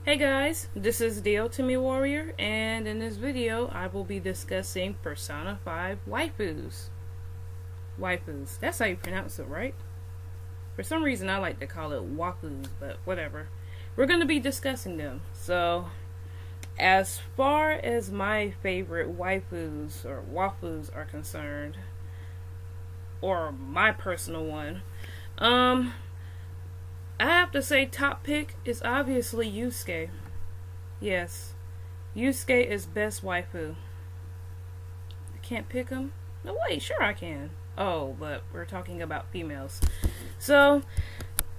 Hey guys, this is the Ultimate Warrior, and in this video I will be discussing Persona 5 waifus. Waifus, that's how you pronounce it, right? For some reason I like to call it waifus, but whatever. We're going to be discussing them. So, as far as my favorite waifus or waifus are concerned, or my personal one, I have to say top pick is obviously Yusuke. Yes, Yusuke is best waifu. I can't pick him? No, wait, sure I can. Oh, but we're talking about females. So,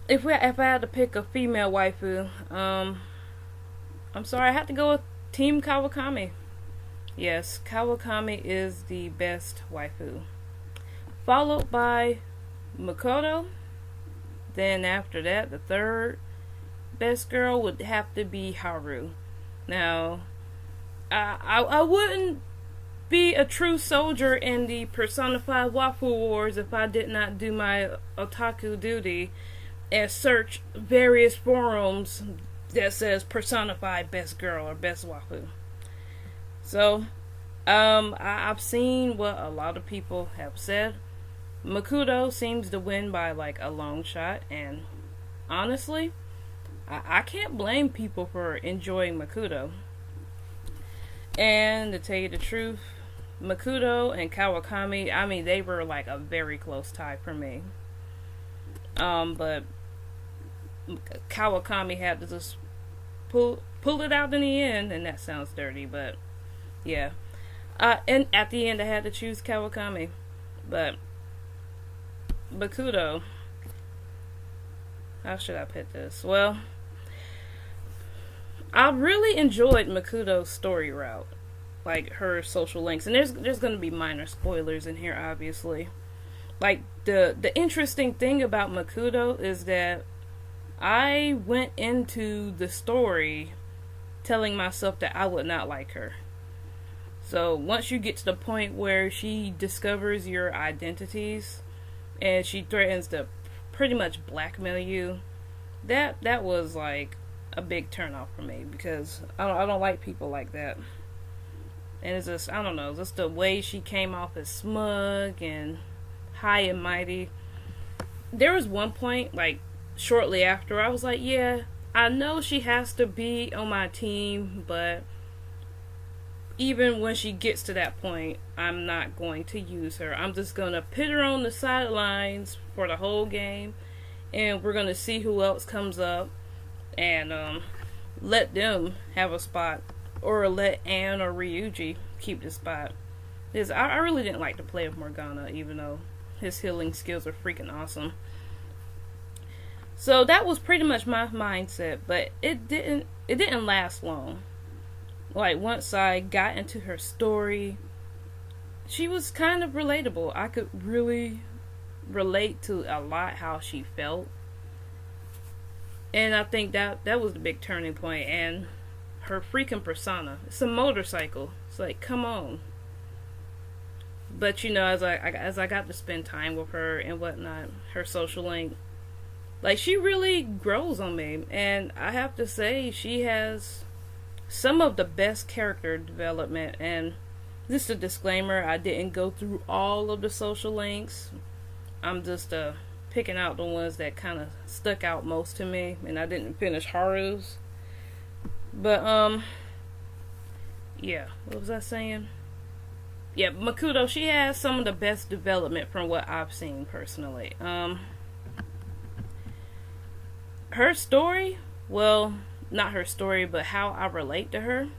if I had to pick a female waifu, I'm sorry, I had to go with Team Kawakami. Yes, Kawakami is the best waifu. Followed by Makoto. Then after that, the third best girl would have to be Haru. Now, I wouldn't be a true soldier in the Persona 5 Waifu Wars if I did not do my otaku duty and search various forums that says Persona 5 best girl or best waifu. So, I've seen what a lot of people have said. Makoto seems to win by like a long shot, and honestly, I can't blame people for enjoying Makoto. And to tell you the truth, Makoto and Kawakami, I mean, they were like a very close tie for me. But Kawakami had to just pull it out in the end, and that sounds dirty, but yeah. And at the end, I had to choose Kawakami, but Makoto, how should I put this? Well, I really enjoyed Makoto's story route, like her social links, and there's going to be minor spoilers in here, obviously. Like the interesting thing about Makoto is that I went into the story telling myself that I would not like her. So once you get to the point where she discovers your identities and she threatens to pretty much blackmail you, that was like a big turnoff for me, because I don't like people like that. And it's just, I don't know, just the way she came off as smug and high and mighty. There was one point, like shortly after, I was like, yeah, I know she has to be on my team, but even when she gets to that point, I'm not going to use her. I'm just going to put her on the sidelines for the whole game, and we're going to see who else comes up, and let them have a spot, or let Ann or Ryuji keep the spot. Because I really didn't like to play with Morgana, even though his healing skills are freaking awesome. So that was pretty much my mindset, but it didn't last long. Like, once I got into her story, she was kind of relatable. I could really relate to a lot how she felt. And I think that was the big turning point. And her freaking persona. It's a motorcycle. It's like, come on. But, you know, as I got to spend time with her and whatnot, her social link, like, she really grows on me. And I have to say, she has some of the best character development. And just a disclaimer, I didn't go through all of the social links. I'm just picking out the ones that kind of stuck out most to me, and I didn't finish Haru's. But yeah, what was I saying? Yeah, Makoto, she has some of the best development from what I've seen personally. Her story, well, not her story, but how I relate to her,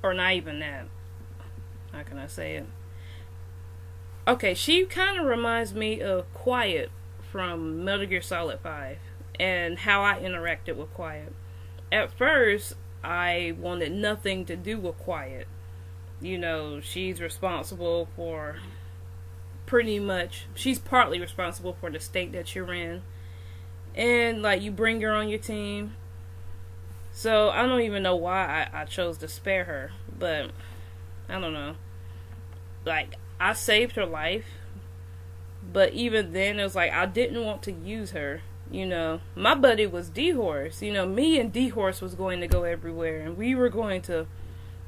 or not even that. How can I say it? Okay, she kind of reminds me of Quiet from Metal Gear Solid 5, and how I interacted with Quiet. At first, I wanted nothing to do with Quiet. You know, she's responsible for she's partly responsible for the state that you're in. And, like, you bring her on your team. So, I don't even know why I chose to spare her. But, I don't know. Like, I saved her life. But even then, it was like, I didn't want to use her. My buddy was D-Horse. Me and D-Horse was going to go everywhere, and we were going to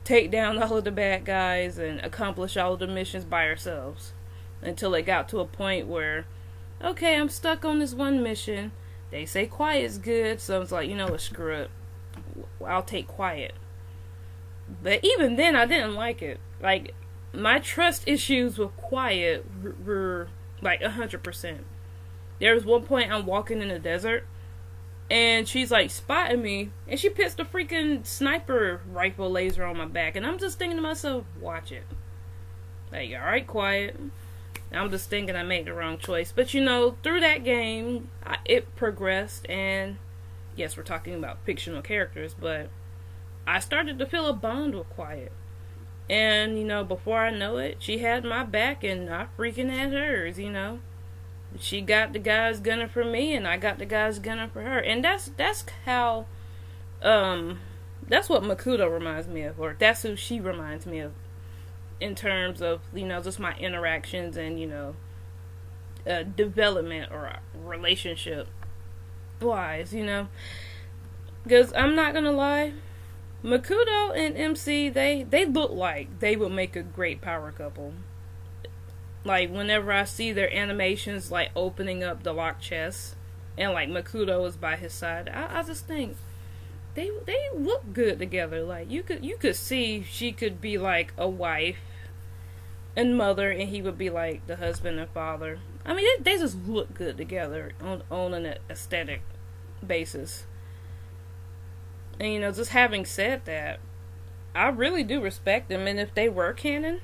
take down all of the bad guys and accomplish all of the missions by ourselves. Until it got to a point where, okay, I'm stuck on this one mission. They say quiet's good, so I was like, what, screw it. I'll take quiet. But even then, I didn't like it. Like, my trust issues with quiet were like 100%. There was one point I'm walking in the desert, and she's like spotting me, and she puts the freaking sniper rifle laser on my back, and I'm just thinking to myself, watch it. Like, alright, quiet. I'm just thinking I made the wrong choice. But through that game, it progressed, and yes, we're talking about fictional characters, but I started to feel a bond with Quiet. And, before I know it, she had my back, and I freaking had hers, She got the guys gunning for me, and I got the guys gunning for her. And that's how, that's what Makoto reminds me of, or that's who she reminds me of. In terms of, just my interactions and, development or relationship wise, Because I'm not gonna lie, Makoto and MC, they look like they would make a great power couple. Like, whenever I see their animations, like, opening up the locked chest, and, like, Makoto is by his side, I just think, they look good together. Like, you could see she could be, like, a wife and mother, and he would be like the husband and father. I mean, they just look good together on an aesthetic basis. And just having said that, I really do respect them, and if they were canon,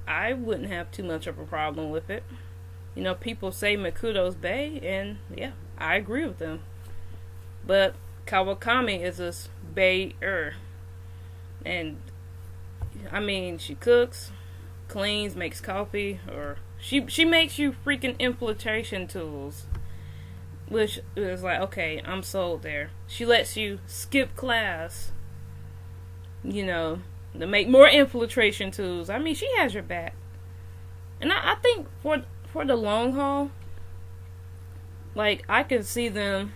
I wouldn't have too much of a problem with it. People say Makoto's bae, and yeah, I agree with them. But Kawakami is this bae-er. And I mean, she cooks, cleans, makes coffee, or she makes you freaking infiltration tools, which is like, okay, I'm sold there. She lets you skip class, to make more infiltration tools. I mean, she has your back, and I think for the long haul, like, I can see them.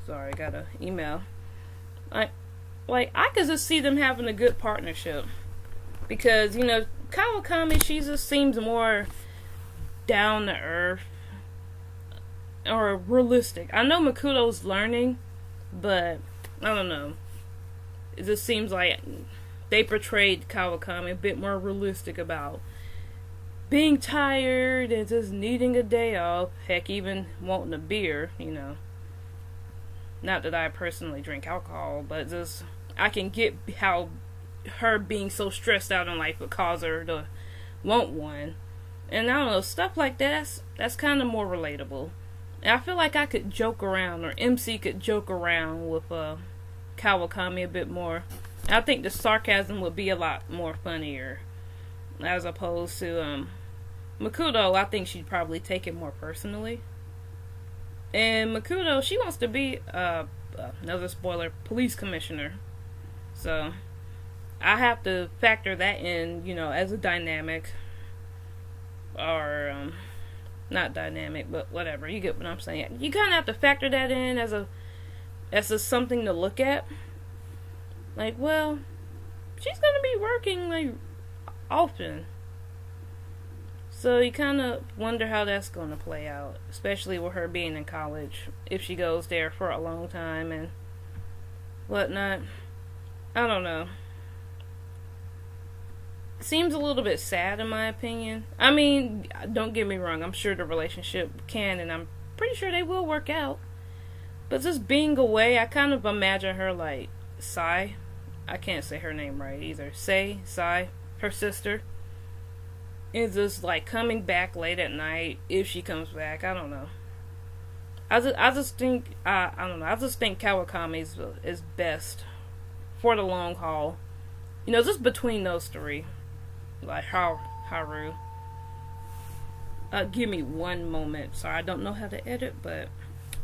Sorry, I got an email. Like I could just see them having a good partnership. Because, Kawakami, she just seems more down to earth or realistic. I know Makoto's learning, but I don't know. It just seems like they portrayed Kawakami a bit more realistic about being tired and just needing a day off. Heck, even wanting a beer, Not that I personally drink alcohol, but just I can get how her being so stressed out in life would cause her to want one. And I don't know, stuff like that, that's kind of more relatable. And I feel like I could joke around, or MC could joke around with Kawakami a bit more. I think the sarcasm would be a lot more funnier, as opposed to Makoto. I think she'd probably take it more personally. And Makoto, she wants to be another spoiler, police commissioner. So I have to factor that in, as a dynamic. Or, not dynamic, but whatever. You get what I'm saying. You kind of have to factor that in as a something to look at. Like, well, she's going to be working, like, often. So you kind of wonder how that's going to play out. Especially with her being in college. If she goes there for a long time and whatnot. I don't know. Seems a little bit sad in my opinion. I mean, don't get me wrong, I'm sure the relationship can, and I'm pretty sure they will work out. But just being away, I kind of imagine her like Sai. I can't say her name right either. Sai, her sister. Is just like coming back late at night, if she comes back. I don't know. I just think I don't know. I just think Kawakami is best for the long haul. Just between those three. Like Haru. Give me one moment. Sorry, I don't know how to edit, but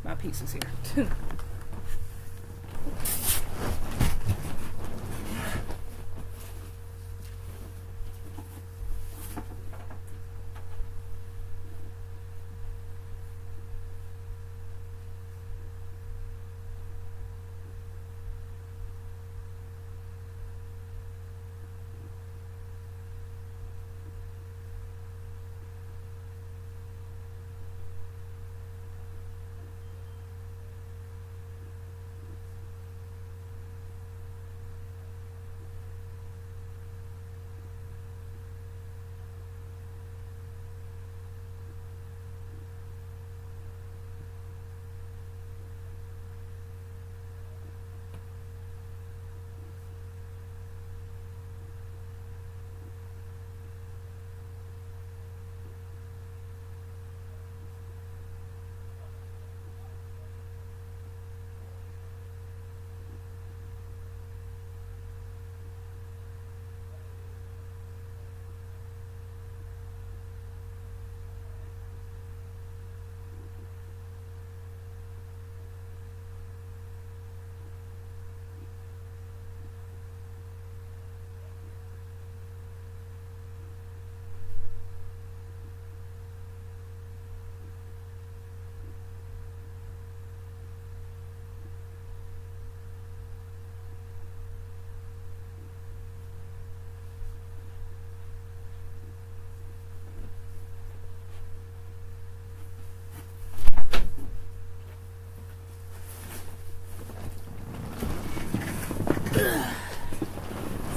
my piece is here.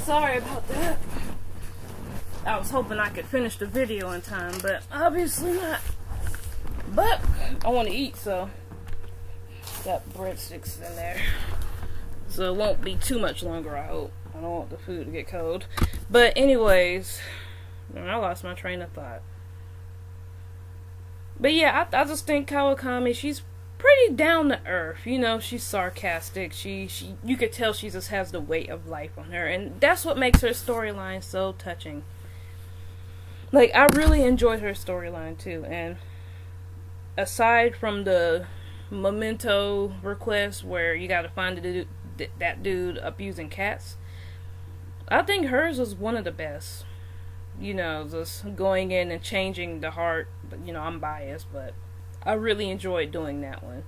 Sorry about that. I was hoping I could finish the video in time, but obviously not. But I want to eat, so got breadsticks in there. So it won't be too much longer, I hope. I don't want the food to get cold. But anyways, I lost my train of thought. But yeah, I just think Kawakami, she's pretty down to earth. You know, she's sarcastic. You could tell she just has the weight of life on her. And that's what makes her storyline so touching. Like, I really enjoyed her storyline too. And aside from the memento request where you gotta find that dude abusing cats, I think hers was one of the best. You know, just going in and changing the heart. But, you know, I'm biased, but I really enjoyed doing that one.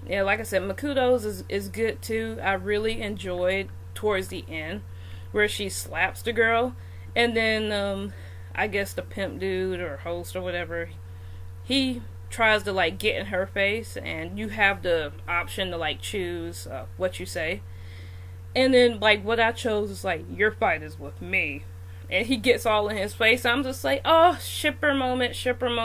Yeah, like I said, Makoto's is good too. I really enjoyed towards the end where she slaps the girl, and then I guess the pimp dude or host or whatever, he tries to like get in her face, and you have the option to like choose what you say. And then like what I chose is like, your fight is with me. And he gets all in his face. I'm just like, oh, shipper moment, ship him.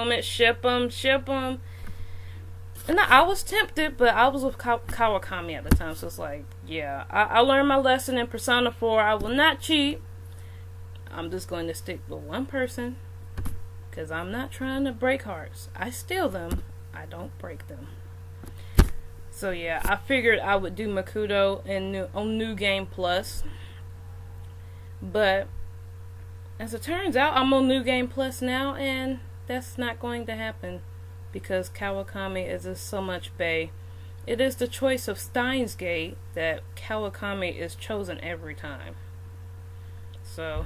And I was tempted, but I was with Kawakami at the time, so it's like, yeah, I learned my lesson in Persona 4. I will not cheat. I'm just going to stick with one person, because I'm not trying to break hearts. I steal them, I don't break them. So yeah, I figured I would do Makoto on New Game Plus. But as it turns out, I'm on New Game Plus now, and that's not going to happen because Kawakami is just so much bae. It is the choice of Steins Gate that Kawakami is chosen every time. So,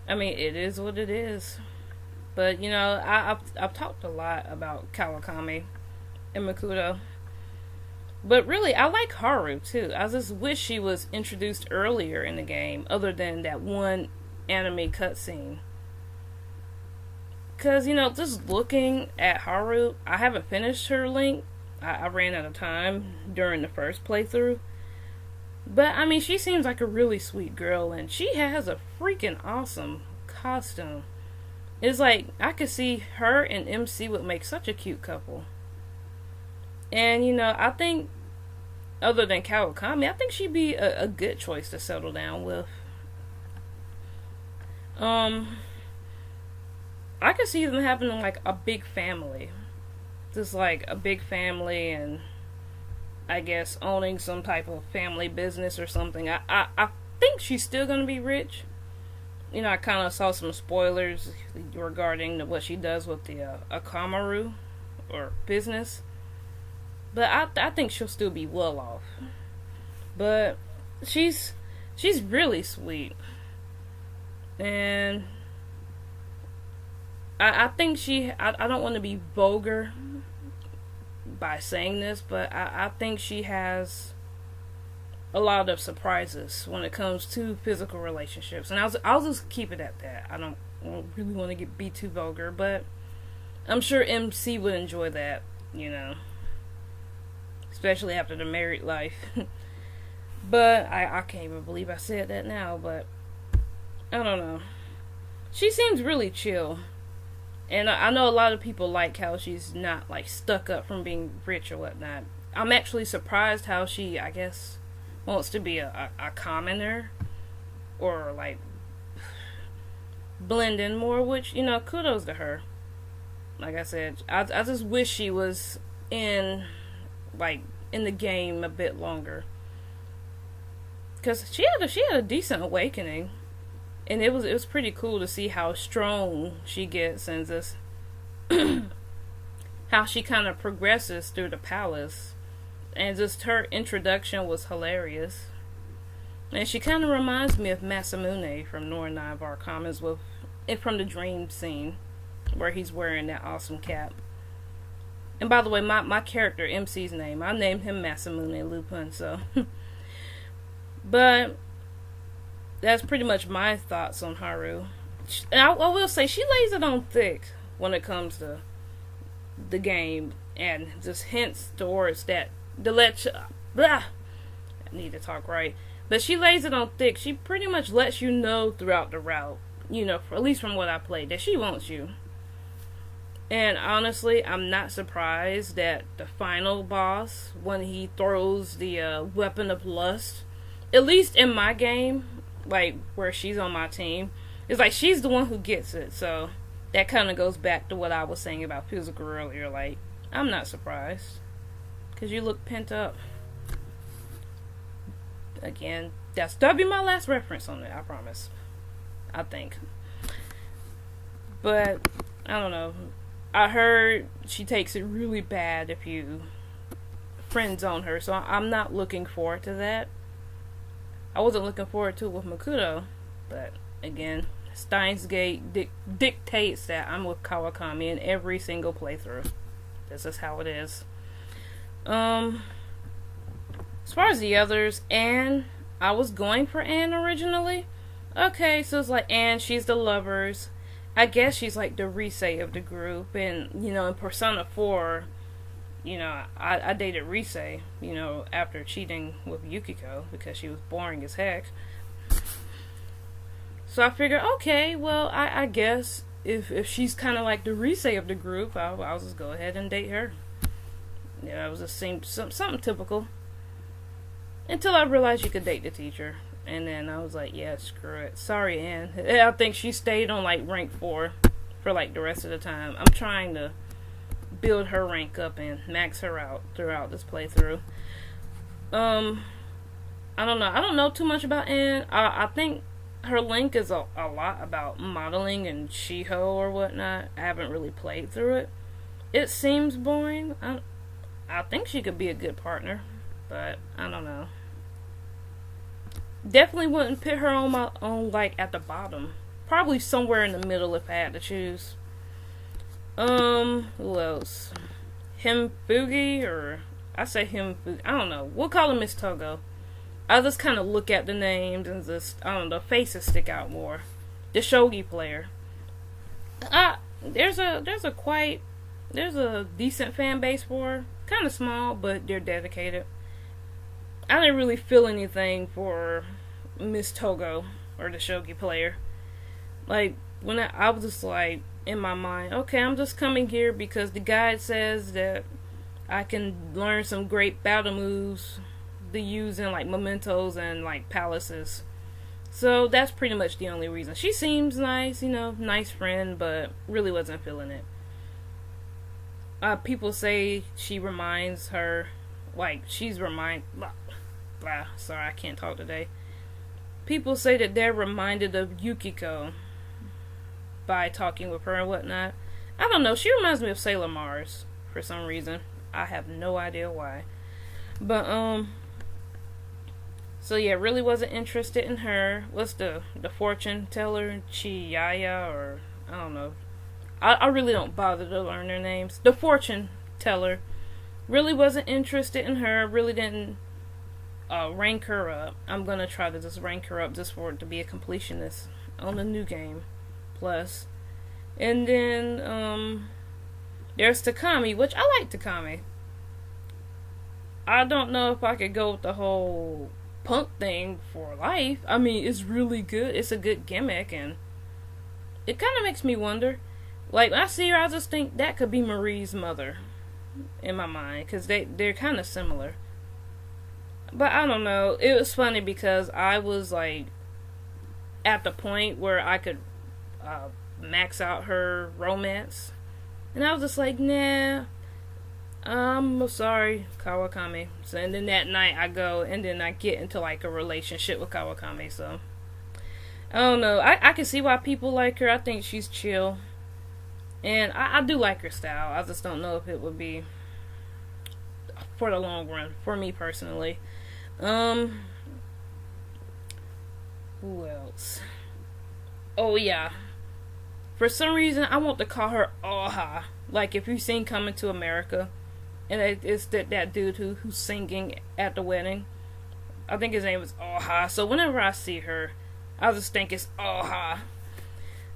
I mean, it is what it is. But, you know, I've talked a lot about Kawakami and Makoto. But really, I like Haru, too. I just wish she was introduced earlier in the game, other than that one anime cutscene. Because, you know, just looking at Haru, I haven't finished her link. I ran out of time during the first playthrough. But, I mean, she seems like a really sweet girl, and she has a freaking awesome costume. It's like, I could see her and MC would make such a cute couple. And, you know, I think, other than Kawakami, I think she'd be a good choice to settle down with. I could see them having, like, a big family. Just, like, a big family and, I guess, owning some type of family business or something. I think she's still gonna be rich. You know, I kind of saw some spoilers regarding what she does with the Akamaru, or business. But I think she'll still be well off. But she's really sweet. And I think I don't want to be vulgar by saying this, but I think she has a lot of surprises when it comes to physical relationships. And I'll just keep it at that. I don't really want to be too vulgar, but I'm sure MC would enjoy that, you know. Especially after the married life. But I can't even believe I said that now, but I don't know. She seems really chill. And I know a lot of people like how she's not like stuck up from being rich or whatnot. I'm actually surprised how she, I guess, wants to be a commoner. Or like blend in more, which, you know, kudos to her. Like I said, I just wish she was in the game a bit longer, because she had a decent awakening, and it was pretty cool to see how strong she gets and just how she kind of progresses through the palace, and just her introduction was hilarious. And she kind of reminds me of Masamune from Northern Nine Commons from the dream scene where he's wearing that awesome cap. And by the way, my character, MC's name, I named him Masamune Lupin, so. But that's pretty much my thoughts on Haru. And I will say, she lays it on thick when it comes to the game, and just hints towards that. need to talk right. But she lays it on thick. She pretty much lets you know throughout the route, at least from what I played, that she wants you. And honestly, I'm not surprised that the final boss, when he throws the weapon of lust, at least in my game, like where she's on my team, it's like she's the one who gets it. So that kind of goes back to what I was saying about physical earlier. Like, I'm not surprised. Because you look pent up. Again, that'll be my last reference on it, I promise. I think. But, I don't know. I heard she takes it really bad if you friend zone her. So I'm not looking forward to that. I wasn't looking forward to it with Makoto. But, again, Steins Gate dictates that I'm with Kawakami in every single playthrough. This is how it is. As far as the others, Anne, I was going for Anne originally. Okay, so it's like Anne, she's the lovers. I guess she's like the Risei of the group. And, in Persona 4, I dated Risei, after cheating with Yukiko because she was boring as heck. So I figured, okay, well, I guess if she's kind of like the Risei of the group, I'll just go ahead and date her. It was just seemed something typical. Until I realized you could date the teacher. And then I was like, yeah, screw it. Sorry, Anne. I think she stayed on like rank 4 for like the rest of the time. I'm trying to build her rank up and max her out throughout this playthrough. I don't know. I don't know too much about Anne. I think her link is a lot about modeling and Shiho or whatnot. I haven't really played through it. It seems boring. I think she could be a good partner, but I don't know. Definitely wouldn't put her on like at the bottom. Probably somewhere in the middle if I had to choose. Who else? Himfugi, or I say Himfugi. I don't know. We'll call him Miss Togo. I just kind of look at the names and just, I don't know, faces stick out more. The shogi player. There's a decent fan base for her. Kind of small, but they're dedicated. I didn't really feel anything for Miss Togo or the shogi player. Like, when I was just like, in my mind, okay, I'm just coming here because the guide says that I can learn some great battle moves to use in like mementos and like palaces. So that's pretty much the only reason. She seems nice, nice friend, but really wasn't feeling it. People say she reminds her, like, sorry, I can't talk today. People say that they're reminded of Yukiko by talking with her and whatnot. I don't know, she reminds me of Sailor Mars for some reason. I have no idea why. But, so yeah, really wasn't interested in her. What's the fortune teller? Chiyaya, or, I don't know. I really don't bother to learn their names. The fortune teller. Really wasn't interested in her. Really didn't rank her up. I'm going to try to just rank her up just for it to be a completionist on the new game. Plus. And then, there's Takami, which I like Takami. I don't know if I could go with the whole punk thing for life. I mean, it's really good. It's a good gimmick, and it kind of makes me wonder. Like, when I see her, I just think that could be Marie's mother in my mind, because they're kind of similar. But I don't know. It was funny because I was, like, at the point where I could max out her romance. And I was just like, nah, I'm sorry, Kawakami. So, and then that night I go, and then I get into, like, a relationship with Kawakami, so. I don't know. I can see why people like her. I think she's chill. And I do like her style. I just don't know if it would be for the long run, for me personally. Who else? Oh, yeah. For some reason, I want to call her Oha. Like, if you've seen Coming to America, and it's that dude who's singing at the wedding. I think his name is Oha. So whenever I see her, I just think it's Oha.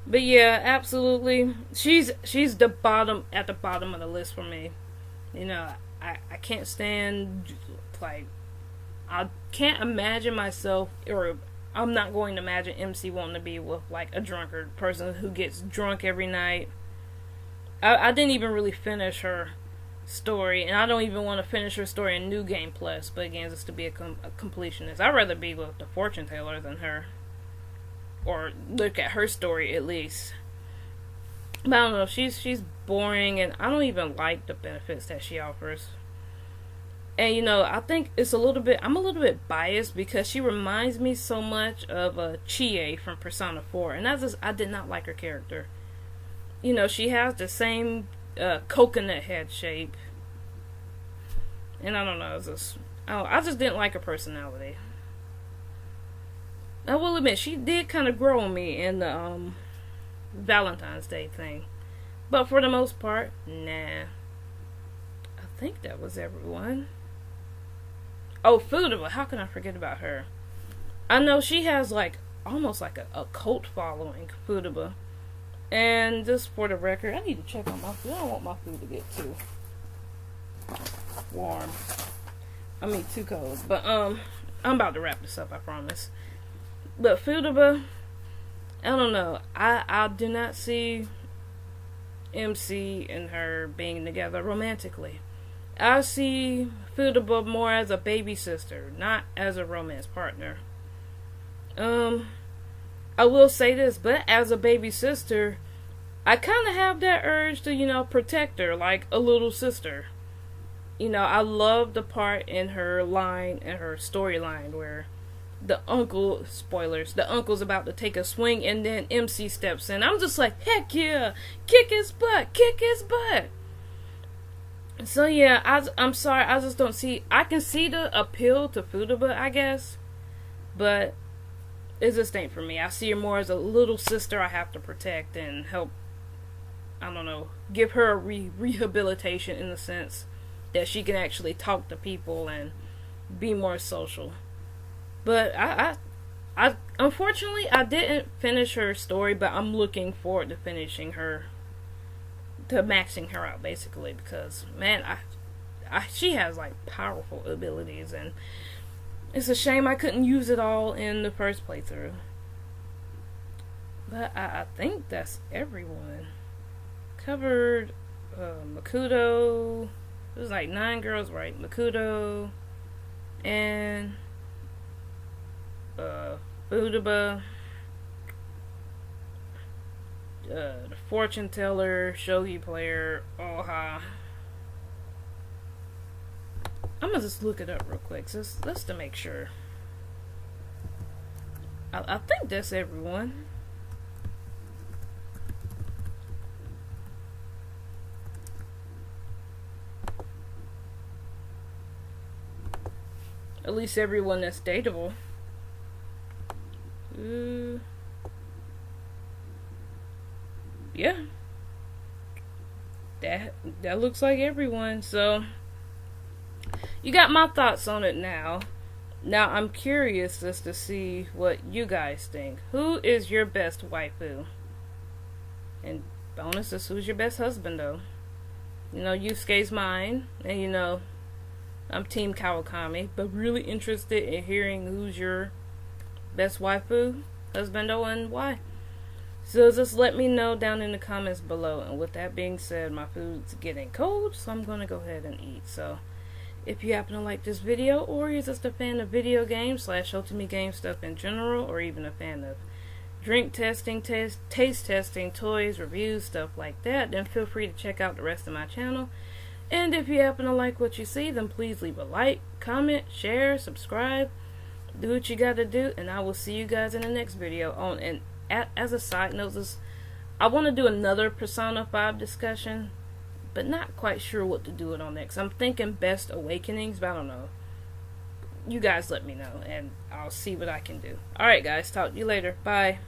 But yeah, absolutely. She's at the bottom of the list for me. I can't stand, like, I can't imagine myself, or I'm not going to imagine MC wanting to be with like a drunkard person who gets drunk every night. I didn't even really finish her story, and I don't even want to finish her story in New Game Plus, but again, just to be a completionist. I'd rather be with the fortune teller than her, or look at her story at least. But I don't know, she's boring, and I don't even like the benefits that she offers. And you know, I think I'm a little bit biased because she reminds me so much of Chie from Persona 4, and I did not like her character. You know, she has the same coconut head shape, and I don't know, I just didn't like her personality. I will admit, she did kind of grow on me in the Valentine's Day thing, but for the most part, nah. I think that was everyone. Oh, Fudiba, how can I forget about her? I know she has like almost like a cult following, Fudiba. And just for the record, I need to check on my food. I don't want my food to get too warm. I mean, too cold. But I'm about to wrap this up, I promise. But Fudiba, I don't know. I do not see MC and her being together romantically. I see Fudiba more as a baby sister, not as a romance partner. I will say this, but as a baby sister, I kind of have that urge to, you know, protect her like a little sister. You know, I love the part in her storyline where the uncle, spoilers, the uncle's about to take a swing and then MC steps in. I'm just like, heck yeah, kick his butt. So yeah, I'm sorry, I just don't see, I can see the appeal to Fudiba, I guess, but it just ain't for me. I see her more as a little sister I have to protect and help, I don't know, give her a rehabilitation in the sense that she can actually talk to people and be more social. But I unfortunately, I didn't finish her story, but I'm looking forward to finishing her, to maxing her out, basically, because, man, she has, like, powerful abilities, and it's a shame I couldn't use it all in the first playthrough. But I think that's everyone. Covered Makoto. It was like 9 girls, right? Makoto and Fudiba, the fortune teller, shogi player, Oha. I'm gonna just look it up real quick, just to make sure. I think that's everyone. At least everyone that's dateable. Yeah. That looks like everyone. So you got my thoughts on it now. Now I'm curious just to see what you guys think. Who is your best waifu? And bonus is who's your best husband though. You know, Yusuke's mine, and you know, I'm Team Kawakami, but really interested in hearing who's your best waifu, husbando, and why. So just let me know down in the comments below. And with that being said, my food's getting cold, so I'm going to go ahead and eat. So if you happen to like this video, or you're just a fan of video games / ultimate game stuff in general, or even a fan of drink testing, taste testing, toys, reviews, stuff like that, then feel free to check out the rest of my channel. And if you happen to like what you see, then please leave a like, comment, share, subscribe, do what you gotta do, and I will see you guys in the next video. And as a side note, I want to do another Persona 5 discussion, but not quite sure what to do it on next. I'm thinking Best Awakenings, but I don't know. You guys let me know, and I'll see what I can do. Alright guys, talk to you later. Bye.